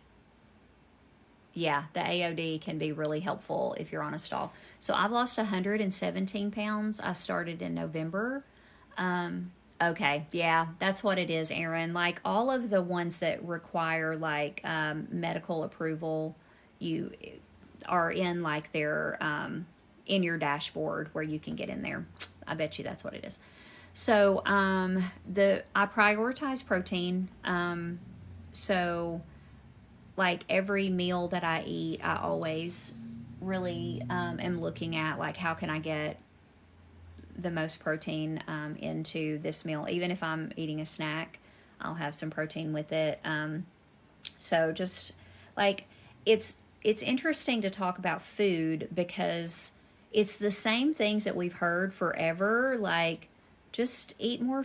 Yeah, the AOD can be really helpful if you're on a stall. So I've lost 117 pounds. I started in November. Okay, yeah, that's what it is, Aaron. Like all of the ones that require like medical approval, you are in like their in your dashboard where you can get in there. I bet you that's what it is. So the I prioritize protein. So like every meal that I eat, I always really am looking at like how can I get the most protein into this meal. Even if I'm eating a snack, I'll have some protein with it. So just like it's interesting to talk about food because it's the same things that we've heard forever. Like just eat more,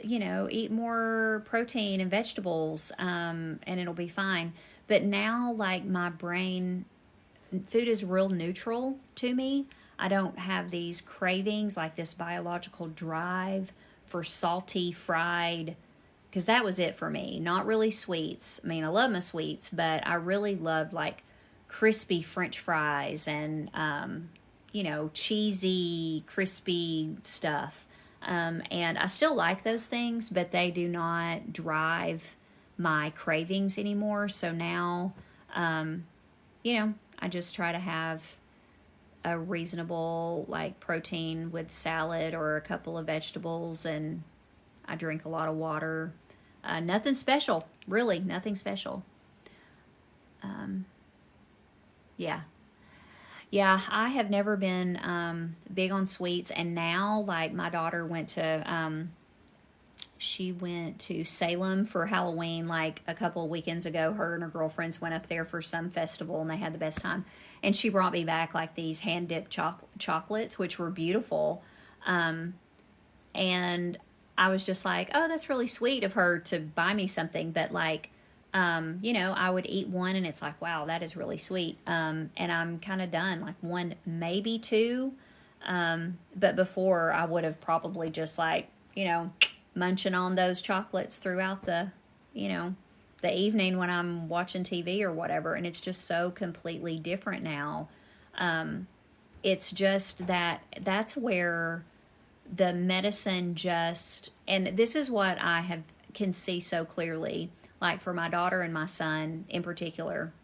eat more protein and vegetables, and it'll be fine. But now, like my brain, food is real neutral to me. I don't have these cravings, like this biological drive for salty, fried, because that was it for me. Not really sweets. I mean, I love my sweets, but I really loved like crispy French fries and, cheesy, crispy stuff. And I still like those things, but they do not drive my cravings anymore. So now, I just try to have a reasonable like protein with salad or a couple of vegetables, and I drink a lot of water. Nothing special, really, nothing special. Yeah. Yeah, I have never been big on sweets, and now like my daughter she went to Salem for Halloween like a couple of weekends ago. Her and her girlfriends went up there for some festival and they had the best time. And she brought me back like these hand dipped chocolates, which were beautiful. And I was just like, oh, that's really sweet of her to buy me something. But like, I would eat one and it's like, wow, that is really sweet. And I'm kind of done, like one, maybe two. But before I would have probably just like, munching on those chocolates throughout the evening when I'm watching TV or whatever. And it's just so completely different now. It's just that's where the medicine and this is what can see so clearly, like for my daughter and my son in particular.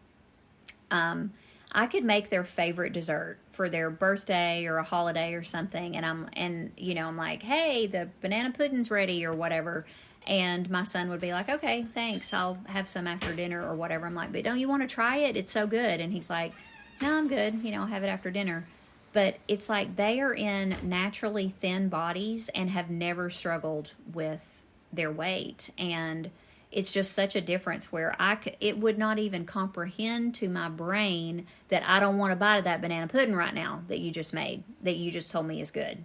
I could make their favorite dessert for their birthday or a holiday or something, and I'm like, hey, the banana pudding's ready or whatever, and my son would be like, okay, thanks, I'll have some after dinner or whatever. I'm like, but don't you want to try it? It's so good. And he's like, no, I'm good. I'll have it after dinner. But it's like they are in naturally thin bodies and have never struggled with their weight, and it's just such a difference where it would not even comprehend to my brain that I don't want to bite of that banana pudding right now that you just made, that you just told me is good,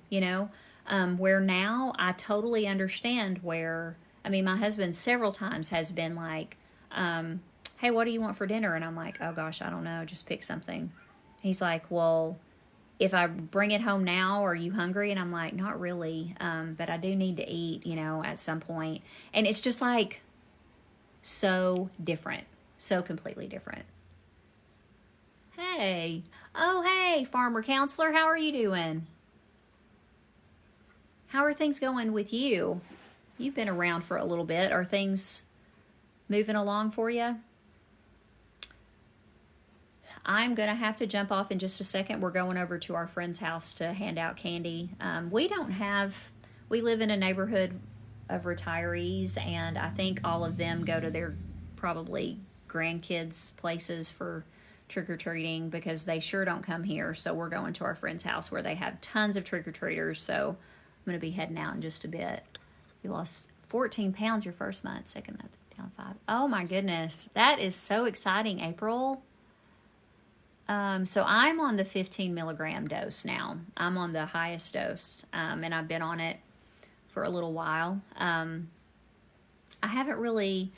where now I totally understand my husband several times has been like, hey, what do you want for dinner? And I'm like, oh gosh, I don't know, just pick something. He's like, well, if I bring it home now, are you hungry? And I'm like, not really, but I do need to eat, at some point. And it's just like, so different, so completely different. Hey, oh, hey, farmer counselor, how are you doing? How are things going with you? You've been around for a little bit. Are things moving along for you? I'm going to have to jump off in just a second. We're going over to our friend's house to hand out candy. We live in a neighborhood of retirees, and I think all of them go to their probably grandkids' places for trick-or-treating because they sure don't come here. So we're going to our friend's house where they have tons of trick-or-treaters. So I'm going to be heading out in just a bit. You lost 14 pounds your first month, second month down 5. Oh my goodness. That is so exciting, April. So I'm on the 15 milligram dose now. I'm on the highest dose, and I've been on it for a little while. I haven't really,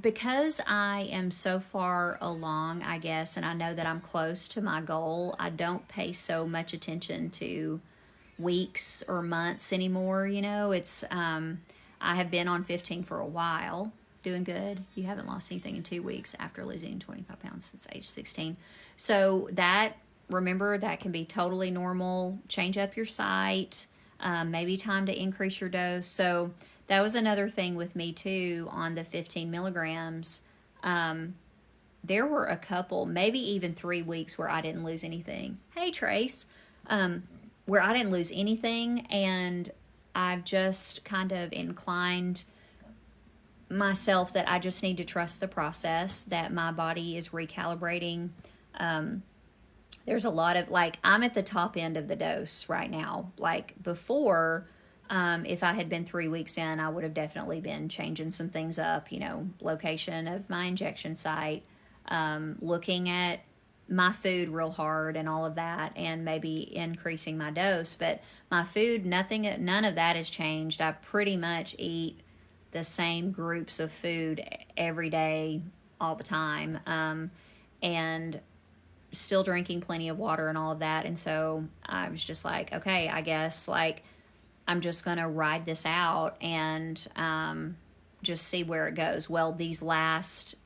because I am so far along, I guess, and I know that I'm close to my goal, I don't pay so much attention to weeks or months anymore. I have been on 15 for a while, doing good. You haven't lost anything in 2 weeks after losing 25 pounds since age 16. So remember, that can be totally normal. Change up your site. Maybe time to increase your dose. So that was another thing with me too on the 15 milligrams. There were a couple, maybe even 3 weeks where I didn't lose anything. Hey, Trace. Where I didn't lose anything, and I've just kind of inclined myself that I just need to trust the process, that my body is recalibrating. There's a lot of, like, I'm at the top end of the dose right now. Like before, if I had been 3 weeks in, I would have definitely been changing some things up, location of my injection site, looking at my food real hard and all of that, and maybe increasing my dose. But my food, none of that has changed. I pretty much eat the same groups of food every day, all the time, and still drinking plenty of water and all of that. And so I was just like, okay, I guess, like, I'm just gonna ride this out and just see where it goes. Well, these last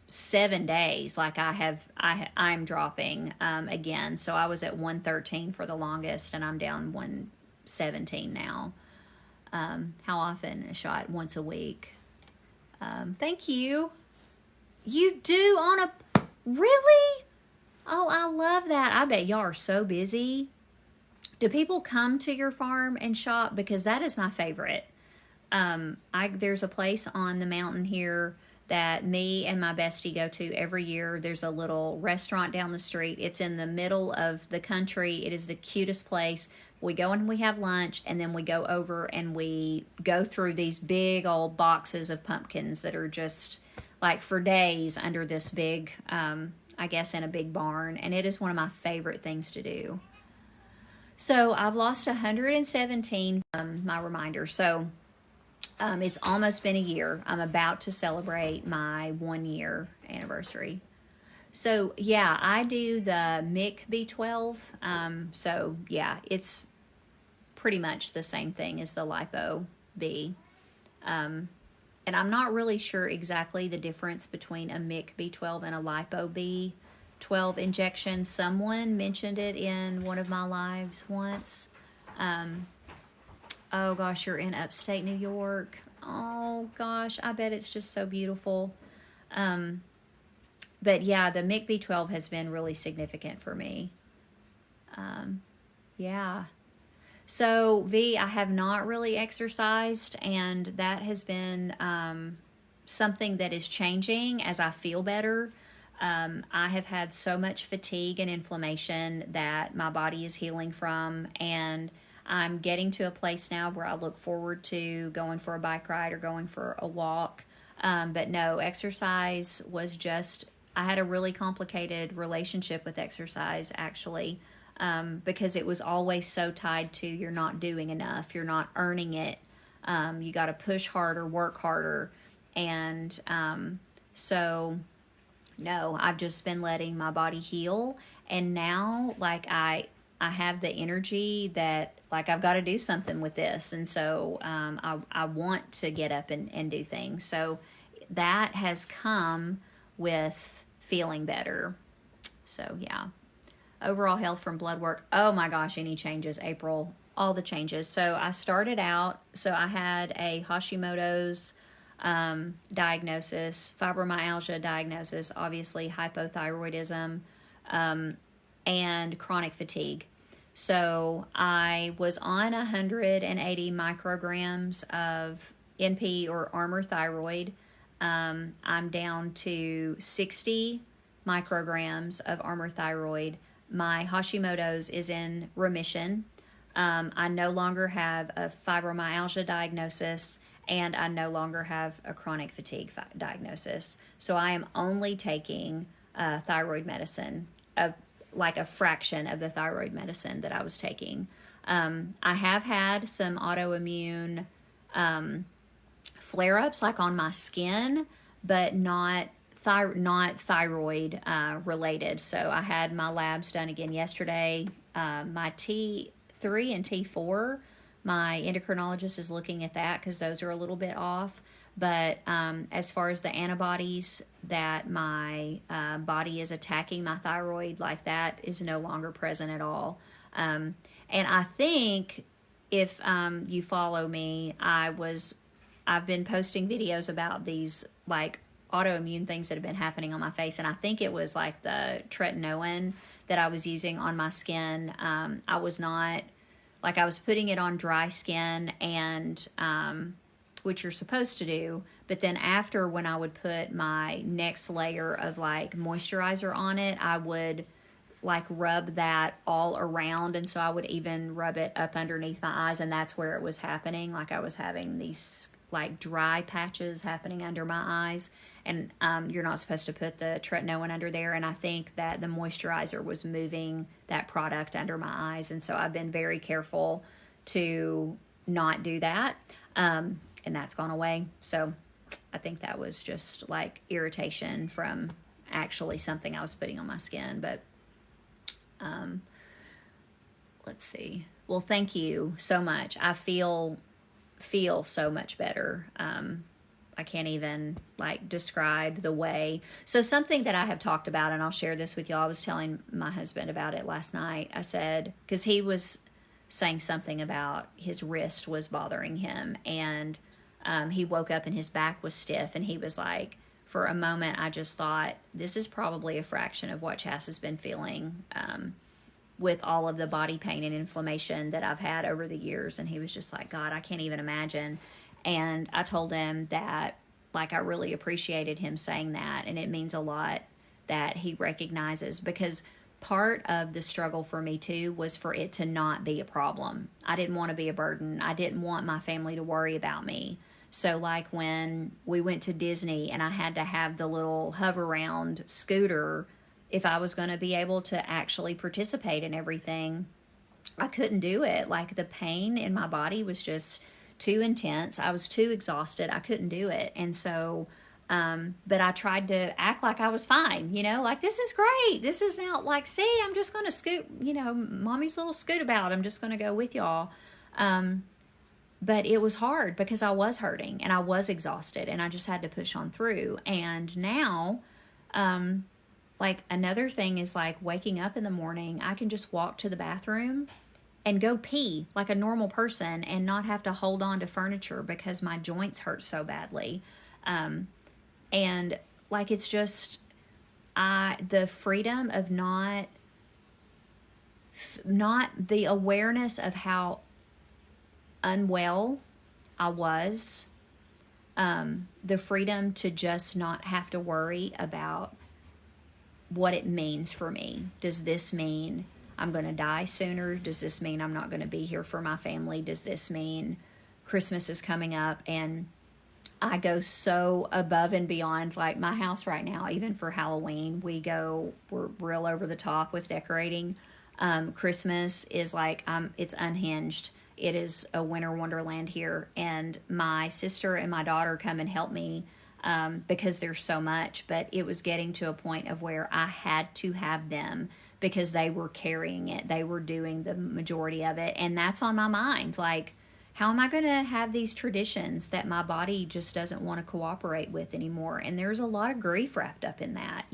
7 days, like, I'm dropping again. So I was at 113 for the longest, and I'm down 117 now. How often? A shot once a week. Thank you. You do on a, really? Oh, I love that. I bet y'all are so busy. Do people come to your farm and shop? Because that is my favorite. There's a place on the mountain here that me and my bestie go to every year. There's a little restaurant down the street. It's in the middle of the country. It is the cutest place. We go and we have lunch, and then we go over and we go through these big old boxes of pumpkins that are just like for days under this big, I guess, in a big barn. And it is one of my favorite things to do. So I've lost 117, my reminder. So it's almost been a year. I'm about to celebrate my 1-year anniversary. So yeah, I do the MIC B12. So yeah, it's pretty much the same thing as the Lipo B. And I'm not really sure exactly the difference between a MIC B12 and a Lipo B12 injection. Someone mentioned it in one of my lives once. Oh gosh, you're in upstate New York. Oh gosh, I bet it's just so beautiful. But yeah, the MIC B12 has been really significant for me. Yeah. So V, I have not really exercised, and that has been something that is changing as I feel better. I have had so much fatigue and inflammation that my body is healing from, and I'm getting to a place now where I look forward to going for a bike ride or going for a walk. But no, exercise was just, I had a really complicated relationship with exercise, actually, because it was always so tied to you're not doing enough, you're not earning it, you got to push harder, work harder. And so, no, I've just been letting my body heal. And now, like, I have the energy that, like, I've got to do something with this. And so I want to get up and do things. So that has come with feeling better. So, yeah. Overall health from blood work. Oh my gosh, any changes, April? All the changes. So I started out, so I had a Hashimoto's diagnosis, fibromyalgia diagnosis, obviously hypothyroidism, and chronic fatigue. So I was on 180 micrograms of NP or Armour thyroid. I'm down to 60 micrograms of Armour thyroid. My Hashimoto's is in remission. I no longer have a fibromyalgia diagnosis, and I no longer have a chronic fatigue diagnosis. So I am only taking thyroid medicine, like a fraction of the thyroid medicine that I was taking. I have had some autoimmune flare-ups, like on my skin, but not thyroid related. So I had my labs done again yesterday. My T3 and T4, my endocrinologist is looking at that because those are a little bit off. But as far as the antibodies that my body is attacking my thyroid, like that is no longer present at all. And I think if you follow me, I've been posting videos about these like autoimmune things that have been happening on my face, and I think it was like the tretinoin that I was using on my skin. I was not like I was putting it on dry skin, and which you're supposed to do. But then after, when I would put my next layer of like moisturizer on it, I would like rub that all around. And so I would even rub it up underneath my eyes, and that's where it was happening. Like I was having these like dry patches happening under my eyes. And you're not supposed to put the tretinoin under there. And I think that the moisturizer was moving that product under my eyes. And so I've been very careful to not do that. And that's gone away. So I think that was just like irritation from actually something I was putting on my skin. But let's see. Well, thank you so much. I feel so much better. I can't even like describe the way. So something that I have talked about, and I'll share this with y'all. I was telling my husband about it last night. I said, because he was saying something about his wrist was bothering him, and he woke up and his back was stiff, and he was like, for a moment, I just thought, this is probably a fraction of what Chas has been feeling with all of the body pain and inflammation that I've had over the years. And he was just like, God, I can't even imagine. And I told him that, like, I really appreciated him saying that. And it means a lot that he recognizes, because part of the struggle for me too was for it to not be a problem. I didn't want to be a burden. I didn't want my family to worry about me. So like when we went to Disney and I had to have the little hover round scooter, if I was going to be able to actually participate in everything, I couldn't do it. Like the pain in my body was just too intense. I was too exhausted. I couldn't do it. And so, but I tried to act like I was fine, like, this is great. This is now like, see, I'm just going to scoot, mommy's little scoot about. I'm just going to go with y'all. But it was hard because I was hurting and I was exhausted and I just had to push on through. And now, like another thing is like waking up in the morning, I can just walk to the bathroom and go pee like a normal person and not have to hold on to furniture because my joints hurt so badly. And like, it's just, the freedom of not the awareness of how unwell I was, the freedom to just not have to worry about what it means for me. Does this mean I'm going to die sooner? Does this mean I'm not going to be here for my family? Does this mean Christmas is coming up? And I go so above and beyond, like my house right now, even for Halloween, we're real over the top with decorating. Christmas is like, it's unhinged. It is a winter wonderland here. And my sister and my daughter come and help me because there's so much. But it was getting to a point of where I had to have them because they were carrying it. They were doing the majority of it. And that's on my mind. Like, how am I going to have these traditions that my body just doesn't want to cooperate with anymore? And there's a lot of grief wrapped up in that,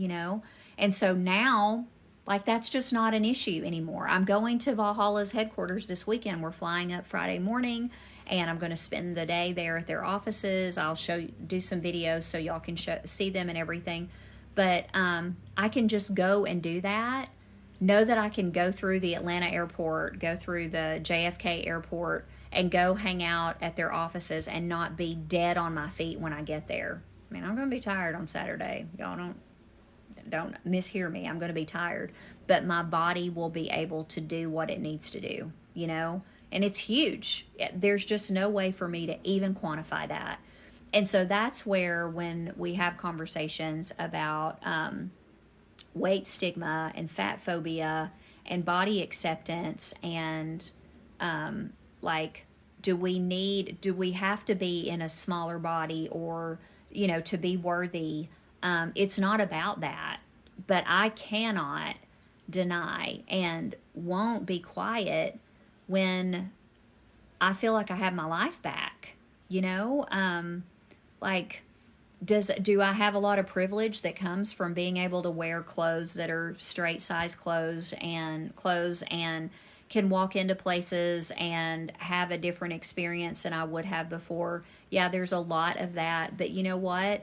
And so now, like, that's just not an issue anymore. I'm going to Valhalla's headquarters this weekend. We're flying up Friday morning, and I'm going to spend the day there at their offices. I'll do some videos so y'all can see them and everything. But I can just go and do that. Know that I can go through the Atlanta airport, go through the JFK airport, and go hang out at their offices and not be dead on my feet when I get there. I mean, I'm going to be tired on Saturday. Y'all don't mishear me. I'm going to be tired, but my body will be able to do what it needs to do, and it's huge. There's just no way for me to even quantify that. And so that's where, when we have conversations about weight stigma and fat phobia and body acceptance and like, do we have to be in a smaller body or, to be worthy? It's not about that, but I cannot deny and won't be quiet when I feel like I have my life back, like, do I have a lot of privilege that comes from being able to wear clothes that are straight size clothes and can walk into places and have a different experience than I would have before? Yeah, there's a lot of that, but you know what?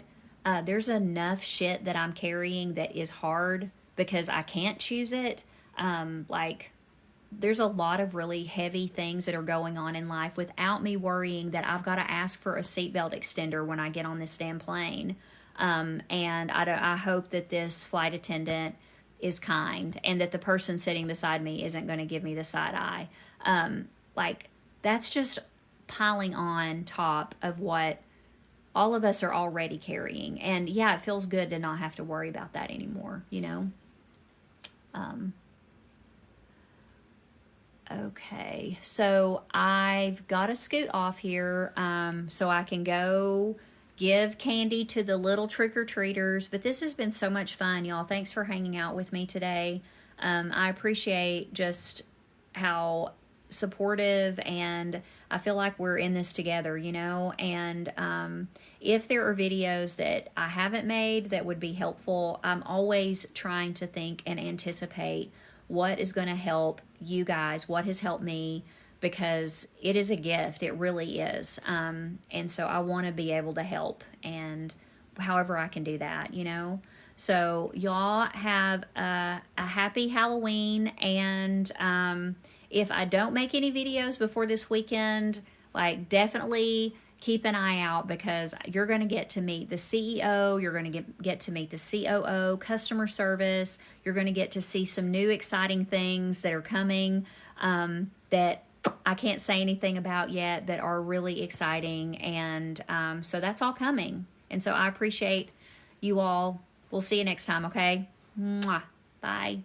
There's enough shit that I'm carrying that is hard because I can't choose it. Like, there's a lot of really heavy things that are going on in life without me worrying that I've got to ask for a seatbelt extender when I get on this damn plane. And I hope that this flight attendant is kind and that the person sitting beside me isn't going to give me the side eye. Like, that's just piling on top of what all of us are already carrying. And yeah, it feels good to not have to worry about that anymore, you know? Okay, so I've got to scoot off here so I can go give candy to the little trick-or-treaters. But this has been so much fun, y'all. Thanks for hanging out with me today. I appreciate just how supportive, and I feel like we're in this together, you know? And if there are videos that I haven't made that would be helpful, I'm always trying to think and anticipate what is going to help you guys, what has helped me, because it is a gift. It really is. And so I want to be able to help, and however I can do that, you know? So y'all have a happy Halloween. And if I don't make any videos before this weekend, like, definitely keep an eye out, because you're going to get to meet the CEO, you're going to get to meet the COO, customer service, you're going to get to see some new exciting things that are coming that I can't say anything about yet, that are really exciting. And so that's all coming. And so I appreciate you all. We'll see you next time, okay? Mwah. Bye.